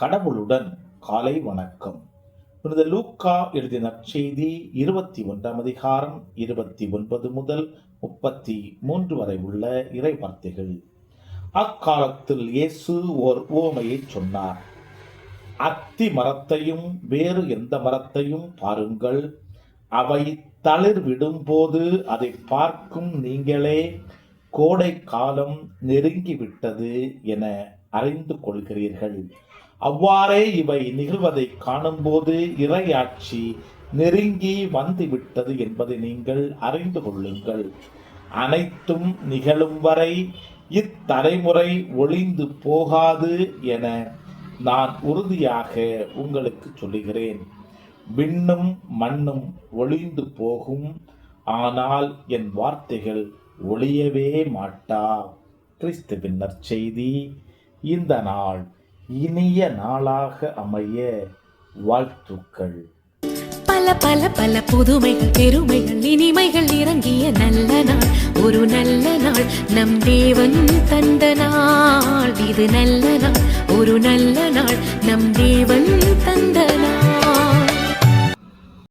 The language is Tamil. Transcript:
கடவுளுடன் காலை வணக்கம். புனித லூக்கா எழுதிய நற்செய்தி 21ஆம் அதிகாரம் 29 முதல் 33 வரை உள்ள இறை வார்த்தைகள். அக்காலத்தில் இயேசு ஓர் உவமையை சொன்னார். அத்தி மரத்தையும் வேறு எந்த மரத்தையும் பாருங்கள். அவை தளிர் விடும்போது அதை பார்க்கும் நீங்களே கோடை காலம் நெருங்கிவிட்டது என அறிந்து கொள்கிறீர்கள். அவ்வாறே இவை நிகழ்வதை காணும்போது இறையாட்சி நெருங்கி வந்துவிட்டது என்பதை நீங்கள் அறிந்து கொள்ளுங்கள். அனைத்தும் நிகழும் வரை இத்தலைமுறை ஒளிந்து போகாது என நான் உறுதியாக உங்களுக்கு சொல்லுகிறேன். விண்ணும் மண்ணும் ஒளிந்து போகும், ஆனால் என் வார்த்தைகள் ஒளியவே மாட்டா. கிறிஸ்துவின் நற்செய்தி. இந்த நாள் இனிய நாளாக அமைய வாழ்த்துக்கள். பல பல பல புதுமைகள், பெருமைகள், இனிமைகள் இறங்கிய நல்ல நாள், ஒரு நல்ல நாள், நம் தேவன் தந்த நாள். இது நல்ல நாள், ஒரு நல்ல